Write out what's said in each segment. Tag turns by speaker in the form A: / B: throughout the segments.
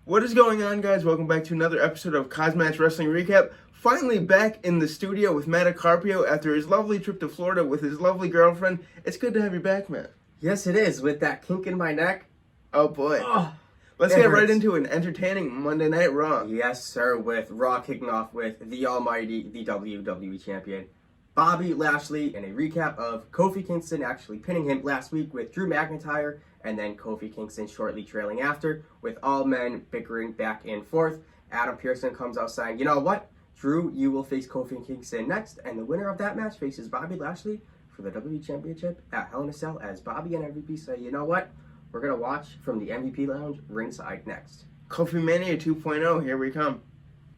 A: What is going on, guys? Welcome back to another episode of Cosmatch Wrestling Recap. Finally back in the studio with Matt Carpio after his lovely trip to Florida with his lovely girlfriend. It's good to have you back, Matt.
B: Yes, it is. With that kink in my neck.
A: Oh, boy.
B: Oh,
A: Let's get right into an entertaining Monday Night Raw.
B: Yes, sir. With Raw kicking off with the almighty, the WWE Champion, Bobby Lashley, and a recap of Kofi Kingston actually pinning him last week with Drew McIntyre, and then Kofi Kingston shortly trailing after, with all men bickering back and forth. Adam Pearson comes out saying, you know what? Drew, you will face Kofi Kingston next, and the winner of that match faces Bobby Lashley for the WWE Championship at Hell in a Cell, as Bobby and MVP say, you know what? We're going to watch from the MVP Lounge ringside next.
A: Kofi Mania 2.0, here we come.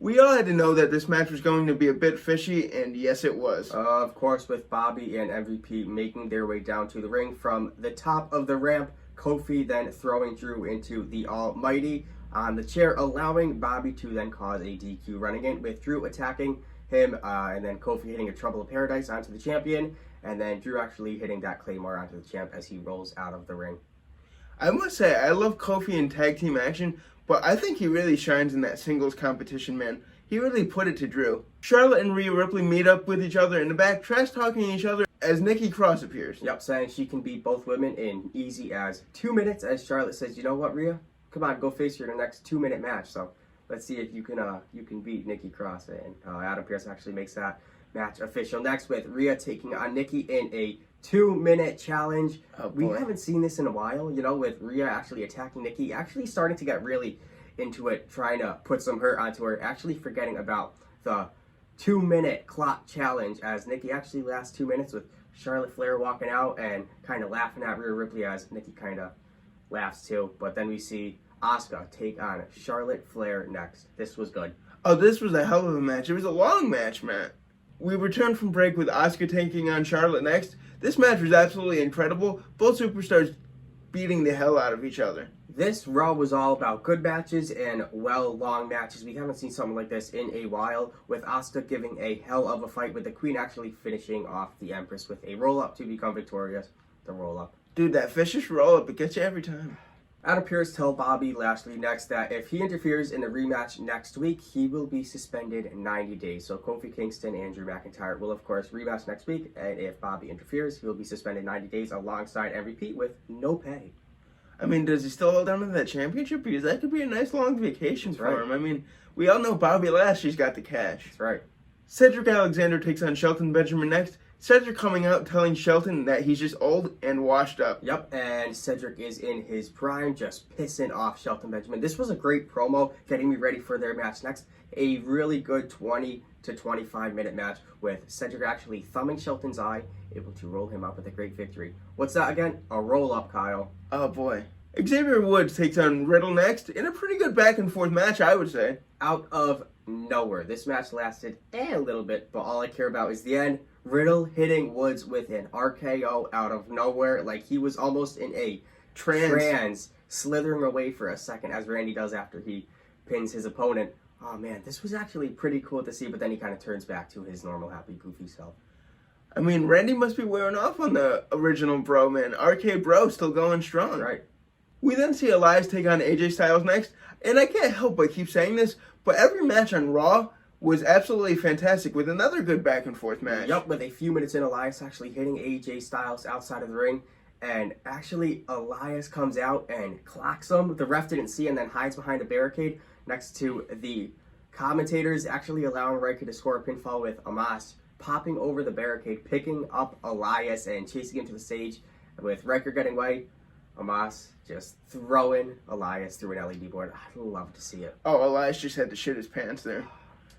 A: We all had to know that this match was going to be a bit fishy, and yes, it was.
B: Of course, with Bobby and MVP making their way down to the ring from the top of the ramp, Kofi then throwing Drew into the almighty on the chair, allowing Bobby to then cause a DQ, running in with Drew attacking him, and then Kofi hitting a Trouble of Paradise onto the champion, and then Drew actually hitting that Claymore onto the champ as he rolls out of the ring.
A: I must say, I love Kofi in tag team action, but I think he really shines in that singles competition, man. He really put it to Drew. Charlotte and Rhea Ripley meet up with each other in the back, trash-talking each other as Nikki Cross appears.
B: Yep, saying she can beat both women in easy as 2 minutes, as Charlotte says, you know what, Rhea? Come on, go face her in the next 2-minute match. So let's see if you can beat Nikki Cross. And Adam Pearce actually makes that match official. Next, with Rhea taking on Nikki in a 2-minute challenge. We haven't seen this in a while, you know, with Rhea actually attacking Nikki, actually starting to get really into it, trying to put some hurt onto her, actually forgetting about the 2-minute clock challenge, as Nikki actually lasts 2 minutes with Charlotte Flair walking out and kind of laughing at Rhea Ripley as Nikki kind of laughs too. But then we see Asuka take on Charlotte Flair next. This was good.
A: Oh, this was a hell of a match. It was a long match, Matt. We returned from break with Asuka taking on Charlotte next. This match was absolutely incredible. Both superstars beating the hell out of each other.
B: This Raw was all about good matches and, well, long matches. We haven't seen something like this in a while, with Asuka giving a hell of a fight, with the Queen actually finishing off the Empress with a roll-up to become victorious. The roll-up.
A: Dude, that vicious roll-up, it gets you every time.
B: Adam Pearce tells Bobby Lashley next that if he interferes in the rematch next week, he will be suspended 90 days. So Kofi Kingston and Drew McIntyre will, of course, rematch next week. And if Bobby interferes, he will be suspended 90 days alongside MVP with no pay.
A: I mean, does he still hold on to that championship? Because that could be a nice long vacation for him. I mean, we all know Bobby Lashley's got the cash.
B: That's right.
A: Cedric Alexander takes on Shelton Benjamin next. Cedric coming out telling Shelton that he's just old and washed up.
B: Yep, and Cedric is in his prime, just pissing off Shelton Benjamin. This was a great promo, getting me ready for their match next. A really good 20 to 25-minute match with Cedric actually thumbing Shelton's eye, able to roll him up with a great victory. What's that again? A roll-up, Kyle.
A: Oh, boy. Xavier Woods takes on Riddle next in a pretty good back-and-forth match, I would say.
B: Out of nowhere. This match lasted a little bit, but all I care about is the end. Riddle hitting Woods with an RKO out of nowhere, like he was almost in a trance, slithering away for a second, as Randy does after he pins his opponent. Oh man, this was actually pretty cool to see, but then he kind of turns back to his normal, happy, goofy self.
A: I mean, Randy must be wearing off on the original Bro, man. RK Bro still going strong.
B: That's right.
A: We then see Elias take on AJ Styles next, and I can't help but keep saying this, but every match on Raw was absolutely fantastic, with another good back-and-forth match.
B: Yup, with a few minutes in, Elias actually hitting AJ Styles outside of the ring, and actually Elias comes out and clocks him. The ref didn't see and then hides behind a barricade next to the commentators, actually allowing Riker to score a pinfall, with Amos popping over the barricade, picking up Elias and chasing him to the stage. With Riker getting away, Amos just throwing Elias through an LED board. I'd love to see it.
A: Oh, Elias just had to shit his pants there.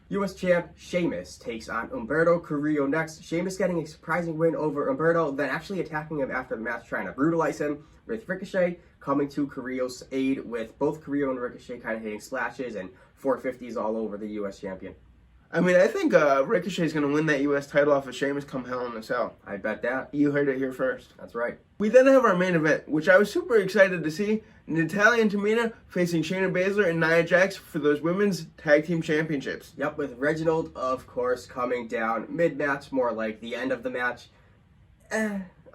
B: U.S. champ Sheamus takes on Humberto Carrillo next. Sheamus getting a surprising win over Humberto, then actually attacking him after the match, trying to brutalize him, with Ricochet coming to Carrillo's aid, with both Carrillo and Ricochet kind of hitting splashes and 450s all over the U.S. champion.
A: I mean, I think Ricochet's going to win that U.S. title off of Sheamus come Hell in a Cell.
B: I bet that.
A: You heard it here first.
B: That's right.
A: We then have our main event, which I was super excited to see. Natalya and Tamina facing Shayna Baszler and Nia Jax for those women's tag team championships.
B: Yep, with Reginald, of course, coming down mid-match, more like the end of the match.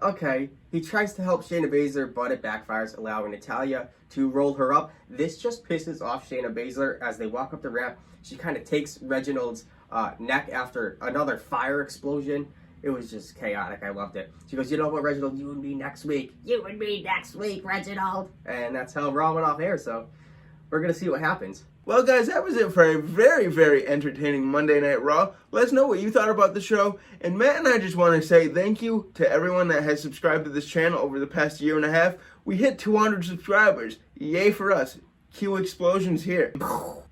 B: Okay, he tries to help Shayna Baszler, but it backfires, allowing Natalya to roll her up. This just pisses off Shayna Baszler. As they walk up the ramp, she kind of takes Reginald's neck after another fire explosion. It was just chaotic. I loved it. She goes, you know what, Reginald? You and me next week. You and me next week, Reginald. And that's how Raw went off air, so we're going to see what happens.
A: Well, guys, that was it for a very, very entertaining Monday Night Raw. Let us know what you thought about the show. And Matt and I just want to say thank you to everyone that has subscribed to this channel over the past year and a half. We hit 200 subscribers. Yay for us. Cue explosions here.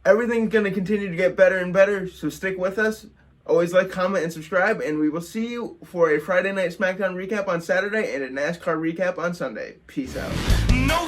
A: Everything's going to continue to get better and better, so stick with us. Always like, comment, and subscribe, and we will see you for a Friday Night SmackDown recap on Saturday and a NASCAR recap on Sunday. Peace out. No